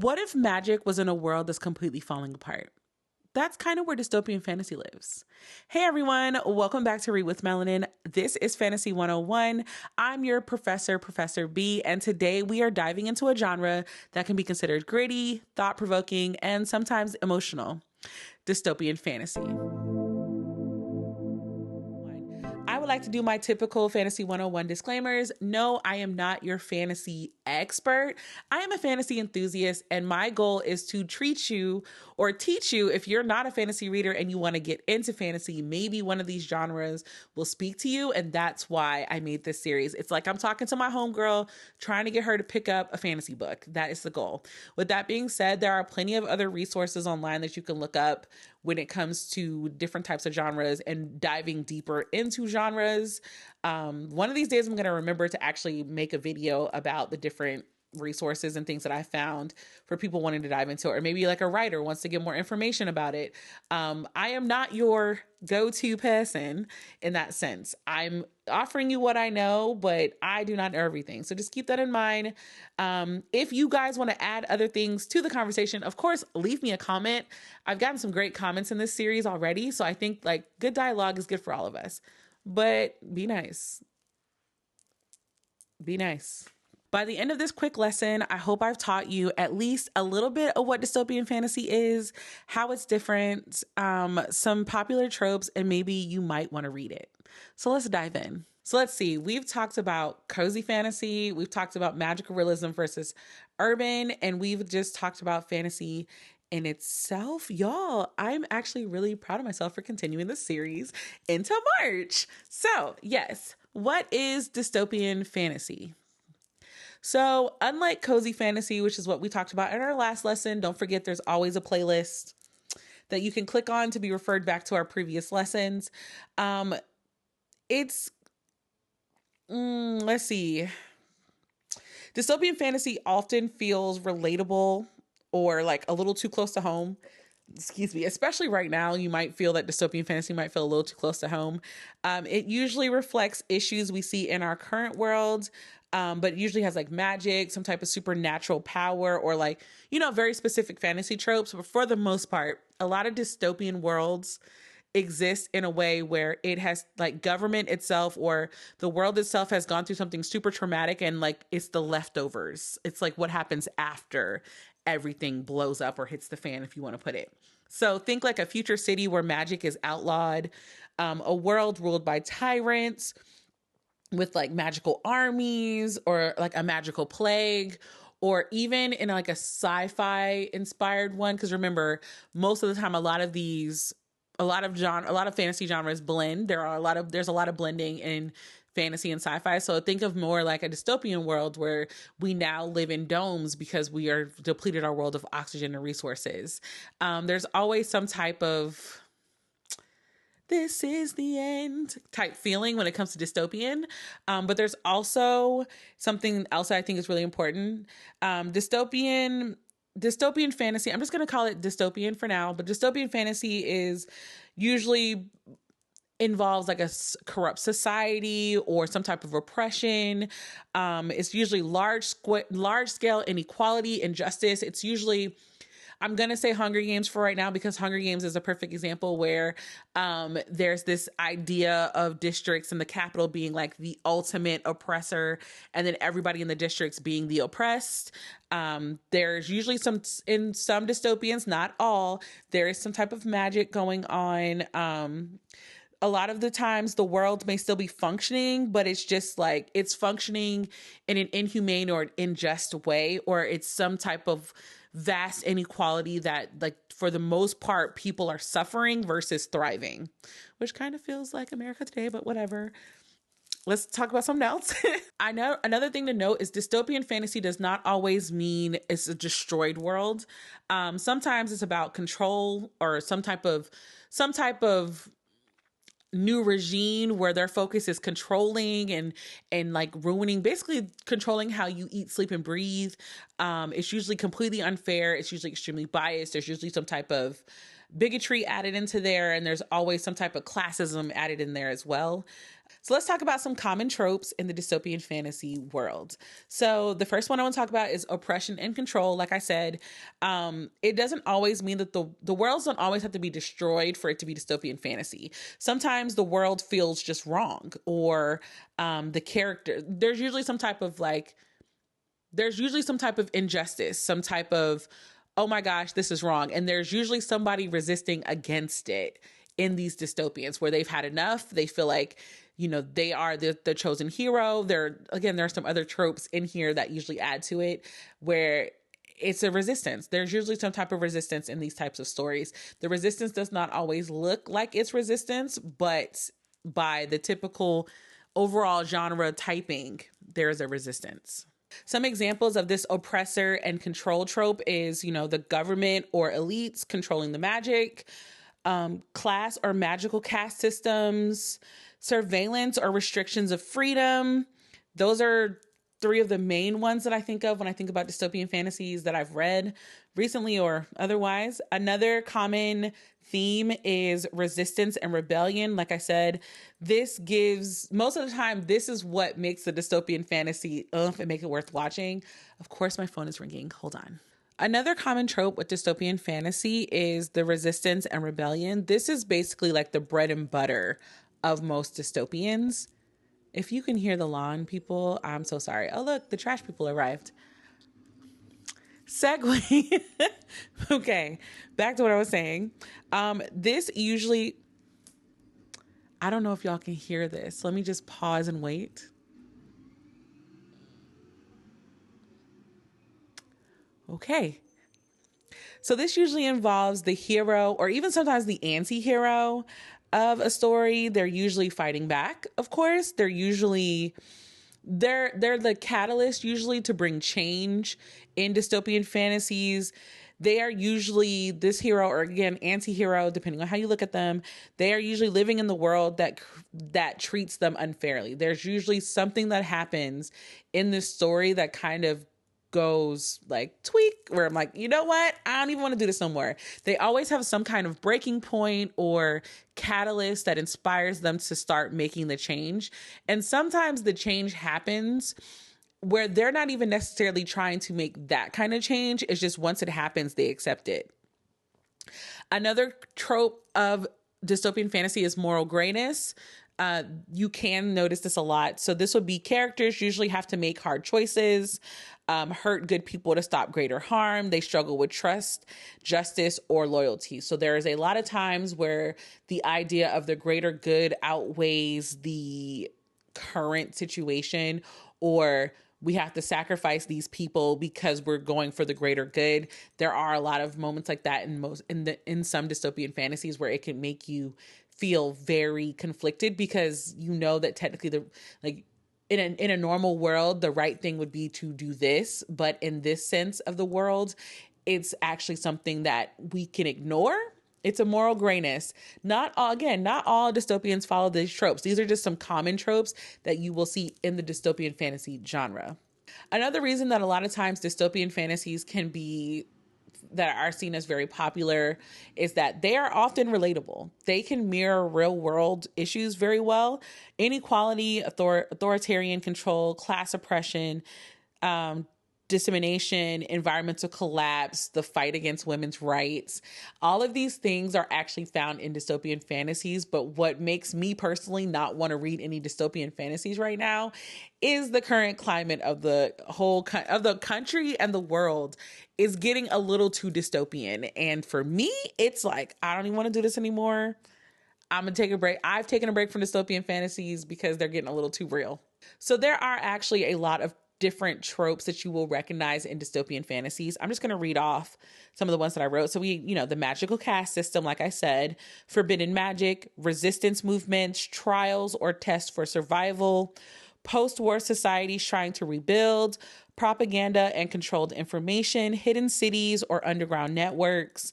What if magic was in a world that's completely falling apart? That's kind of where dystopian fantasy lives. Hey everyone, welcome back to Read with Melanin. This is Fantasy 101. I'm your professor, Professor B, and today we are diving into a genre that can be considered gritty, thought-provoking, and sometimes emotional: dystopian fantasy. I would like to do my typical Fantasy 101 disclaimers. No, I am not your fantasy expert. I am a fantasy enthusiast, and my goal is to treat you or teach you, if you're not a fantasy reader and you want to get into fantasy, maybe one of these genres will speak to you, and that's why I made this series. It's like I'm talking to my homegirl, trying to get her to pick up a fantasy book. That is the goal. With that being said, there are plenty of other resources online that you can look up when it comes to different types of genres and diving deeper into genres. One of these days, I'm going to remember to actually make a video about the different resources and things that I found for people wanting to dive into it, or maybe like a writer wants to get more information about it. I am not your go-to person in that sense. I'm offering you what I know, but I do not know everything. So just keep that in mind. If you guys want to add other things to the conversation, of course, leave me a comment. I've gotten some great comments in this series already. So I think like good dialogue is good for all of us, but be nice. Be nice. By the end of this quick lesson, I hope I've taught you at least a little bit of what dystopian fantasy is, how it's different, some popular tropes, and maybe you might want to read it. So let's dive in. So let's see. We've talked about cozy fantasy. We've talked about magical realism versus urban, and we've just talked about fantasy in itself. Y'all, I'm actually really proud of myself for continuing this series into March. So yes, what is dystopian fantasy? So unlike cozy fantasy, which is what we talked about in our last lesson, don't forget there's always a playlist that you can click on to be referred back to our previous lessons. Let's see. Dystopian fantasy often feels relatable or like a little too close to home. Excuse me, especially right now, you might feel that dystopian fantasy might feel a little too close to home. It usually reflects issues we see in our current world, but it usually has like magic, some type of supernatural power, or like, very specific fantasy tropes. But for the most part, a lot of dystopian worlds exist in a way where it has like government itself or the world itself has gone through something super traumatic, and like it's the leftovers. It's like what happens after everything blows up or hits the fan, if you want to put it. So think like a future city where magic is outlawed, a world ruled by tyrants with like magical armies, or like a magical plague, or even in like a sci-fi inspired one. Because remember, most of the time, a lot of fantasy genres blend. There's a lot of blending in fantasy and sci-fi. So think of more like a dystopian world where we now live in domes because we are depleted our world of oxygen and resources. There's always some type of this is the end type feeling when it comes to dystopian. But there's also something else that I think is really important. Dystopian fantasy, I'm just going to call it dystopian for now, but dystopian fantasy is usually involves like a corrupt society or some type of oppression. It's usually large scale inequality, injustice. It's usually, I'm going to say Hunger Games for right now, because Hunger Games is a perfect example where there's this idea of districts and the capital being like the ultimate oppressor, and then everybody in the districts being the oppressed. There's usually in some dystopians, not all, there is some type of magic going on. A lot of the times the world may still be functioning, but it's just like it's functioning in an inhumane or an unjust way, or it's some type of vast inequality that, like, for the most part, people are suffering versus thriving, which kind of feels like America today, but whatever. Let's talk about something else. I know another thing to note is dystopian fantasy does not always mean it's a destroyed world. Sometimes it's about control or some type of new regime where their focus is controlling and like ruining, basically controlling how you eat, sleep, and breathe. It's usually completely unfair. It's usually extremely biased. There's usually some type of bigotry added into there, and there's always some type of classism added in there as well. So let's talk about some common tropes in the dystopian fantasy world. So the first one I want to talk about is oppression and control. Like I said, it doesn't always mean that the worlds don't always have to be destroyed for it to be dystopian fantasy. Sometimes the world feels just wrong, or the character, there's usually some type of injustice, some type of, oh my gosh, this is wrong. And there's usually somebody resisting against it in these dystopians where they've had enough. They feel like, they are the chosen hero. There are some other tropes in here that usually add to it where it's a resistance. There's usually some type of resistance in these types of stories. The resistance does not always look like it's resistance, but by the typical overall genre typing, there's a resistance. Some examples of this oppressor and control trope is, the government or elites controlling the magic, class or magical caste systems, surveillance or restrictions of freedom. Those are three of the main ones that I think of when I think about dystopian fantasies that I've read recently or otherwise. Another common theme is resistance and rebellion. Like I said, most of the time, this is what makes the dystopian fantasy and make it worth watching. Of course, my phone is ringing. Hold on. Another common trope with dystopian fantasy is the resistance and rebellion. This is basically like the bread and butter of most dystopians. If you can hear the lawn people, I'm so sorry. Oh, look, the trash people arrived. Segue. Okay, back to what I was saying. This usually, I don't know if y'all can hear this. Let me just pause and wait. Okay. So this usually involves the hero or even sometimes the anti-hero of a story. They're usually fighting back, of course. They're the catalyst usually to bring change in dystopian fantasies. They are usually this hero, or again, anti-hero, depending on how you look at them. They are usually living in the world that treats them unfairly. There's usually something that happens in this story that kind of goes like tweak, where I'm like, you know what? I don't even want to do this no more. They always have some kind of breaking point or catalyst that inspires them to start making the change. And sometimes the change happens where they're not even necessarily trying to make that kind of change. It's just once it happens, they accept it. Another trope of dystopian fantasy is moral grayness. You can notice this a lot. So this would be characters usually have to make hard choices, hurt good people to stop greater harm. They struggle with trust, justice, or loyalty. So there is a lot of times where the idea of the greater good outweighs the current situation, or we have to sacrifice these people because we're going for the greater good. There are a lot of moments like that in some dystopian fantasies where it can make you feel very conflicted, because you know that technically in a normal world, the right thing would be to do this. But in this sense of the world, it's actually something that we can ignore. It's a moral grayness. Not all dystopians follow these tropes. These are just some common tropes that you will see in the dystopian fantasy genre. Another reason that a lot of times dystopian fantasies that are seen as very popular is that they are often relatable. They can mirror real world issues very well. Inequality, authoritarian control, class oppression, dissemination, environmental collapse, the fight against women's rights. All of these things are actually found in dystopian fantasies. But what makes me personally not want to read any dystopian fantasies right now is the current climate of the country and the world is getting a little too dystopian. And for me, it's like, I don't even want to do this anymore. I'm going to take a break. I've taken a break from dystopian fantasies because they're getting a little too real. So there are actually a lot of different tropes that you will recognize in dystopian fantasies. I'm just going to read off some of the ones that I wrote. So the magical caste system, like I said, forbidden magic, resistance movements, trials or tests for survival, post-war societies trying to rebuild, propaganda and controlled information, hidden cities or underground networks,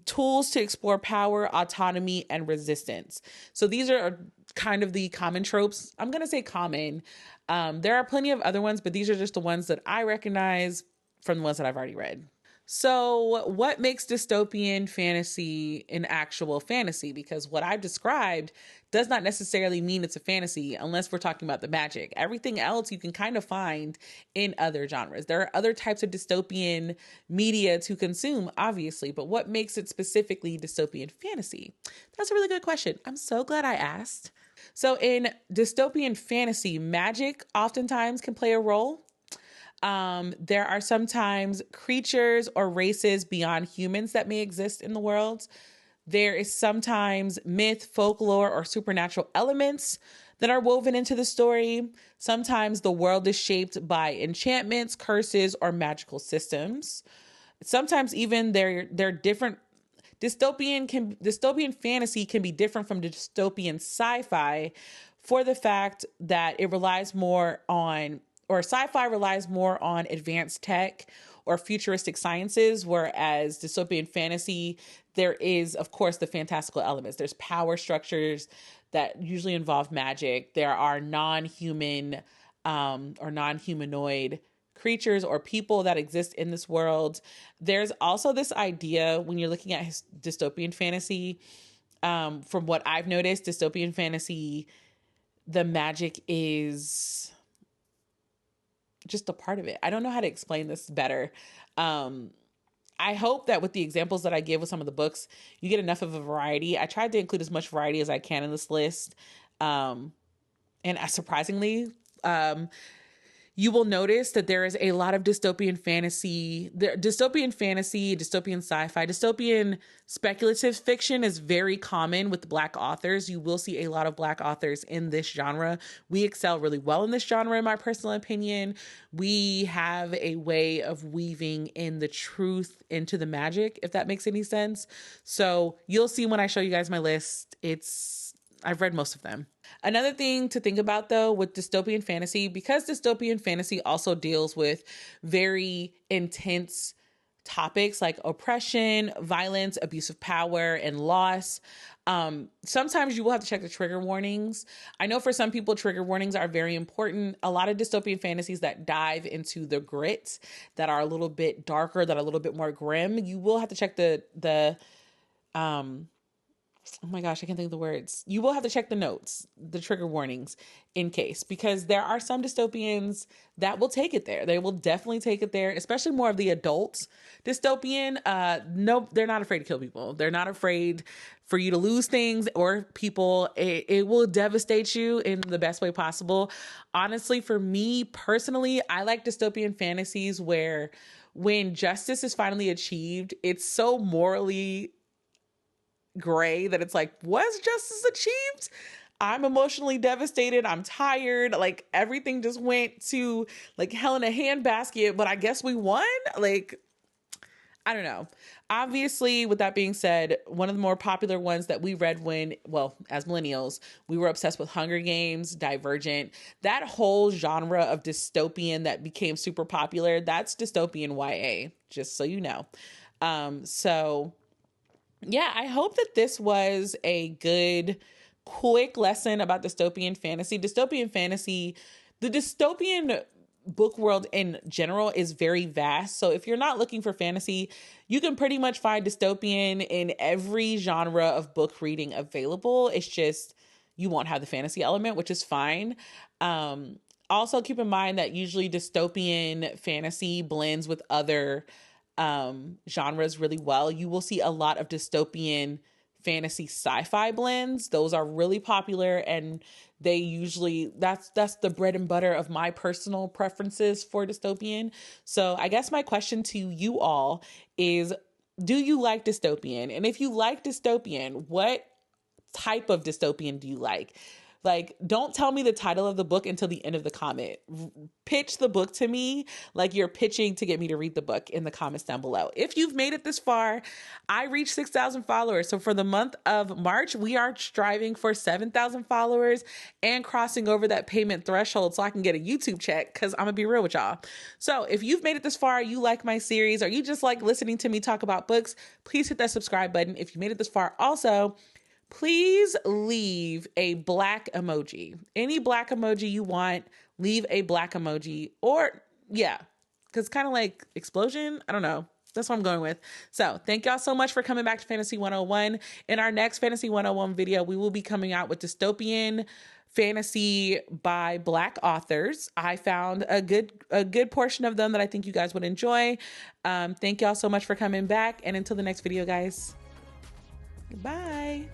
tools to explore power, autonomy, and resistance. So these are kind of the common tropes. I'm going to say common. There are plenty of other ones, but these are just the ones that I recognize from the ones that I've already read. So, what makes dystopian fantasy an actual fantasy? Because what I've described does not necessarily mean it's a fantasy unless we're talking about the magic. Everything else you can kind of find in other genres. There are other types of dystopian media to consume, obviously, but what makes it specifically dystopian fantasy? That's a really good question. I'm so glad I asked. So, in dystopian fantasy, magic oftentimes can play a role. There are sometimes creatures or races beyond humans that may exist in the world. There is sometimes myth, folklore, or supernatural elements that are woven into the story. Sometimes the world is shaped by enchantments, curses, or magical systems. Sometimes even they're different. Dystopian fantasy can be different from dystopian sci-fi for the fact that it relies more on, or sci-fi relies more on advanced tech or futuristic sciences, whereas dystopian fantasy, there is, of course, the fantastical elements. There's power structures that usually involve magic. There are non-human or non-humanoid creatures or people that exist in this world. There's also this idea when you're looking at dystopian fantasy, from what I've noticed, dystopian fantasy, the magic is just a part of it. I don't know how to explain this better. I hope that with the examples that I give with some of the books, you get enough of a variety. I tried to include as much variety as I can in this list. And surprisingly, you will notice that there is a lot of dystopian fantasy, dystopian sci-fi, dystopian speculative fiction is very common with Black authors. You will see a lot of Black authors in this genre. We excel really well in this genre, in my personal opinion. We have a way of weaving in the truth into the magic, if that makes any sense. So you'll see when I show you guys my list, I've read most of them. Another thing to think about, though, with dystopian fantasy, because dystopian fantasy also deals with very intense topics like oppression, violence, abuse of power, and loss, sometimes you will have to check the trigger warnings. I know for some people, trigger warnings are very important. A lot of dystopian fantasies that dive into the grit, that are a little bit darker, that are a little bit more grim, you will have to check oh my gosh, I can't think of the words. You will have to check the notes, the trigger warnings in case, because there are some dystopians that will take it there. They will definitely take it there, especially more of the adult dystopian. No, they're not afraid to kill people. They're not afraid for you to lose things or people. It will devastate you in the best way possible. Honestly, for me personally, I like dystopian fantasies where when justice is finally achieved, it's so morally gray that it's like, was justice achieved? I'm emotionally devastated. I'm tired. Like everything just went to like hell in a handbasket, but I guess we won. Like, I don't know. Obviously, with that being said, one of the more popular ones that we read as millennials, we were obsessed with Hunger Games, Divergent, that whole genre of dystopian that became super popular. That's dystopian YA, just so you know. Yeah, I hope that this was a good, quick lesson about dystopian fantasy. Dystopian fantasy, the dystopian book world in general is very vast. So if you're not looking for fantasy, you can pretty much find dystopian in every genre of book reading available. It's just you won't have the fantasy element, which is fine. Also, keep in mind that usually dystopian fantasy blends with other genres really well. You will see a lot of dystopian fantasy sci-fi blends. Those are really popular, and they usually that's the bread and butter of my personal preferences for dystopian. So I guess my question to you all is, do you like dystopian? And if you like dystopian, what type of dystopian do you like? Like, don't tell me the title of the book until the end of the comment. Pitch the book to me like you're pitching to get me to read the book in the comments down below. If you've made it this far, I reached 6,000 followers. So for the month of March, we are striving for 7,000 followers and crossing over that payment threshold so I can get a YouTube check, because I'm going to be real with y'all. So if you've made it this far, you like my series, or you just like listening to me talk about books, please hit that subscribe button. If you made it this far, also, please leave a Black emoji. Any Black emoji you want, leave a Black emoji. Or, yeah, because kind of like explosion, I don't know. That's what I'm going with. So thank y'all so much for coming back to Fantasy 101. In our next Fantasy 101 video, we will be coming out with dystopian fantasy by Black authors. I found a good portion of them that I think you guys would enjoy. Thank y'all so much for coming back. And until the next video, guys, goodbye.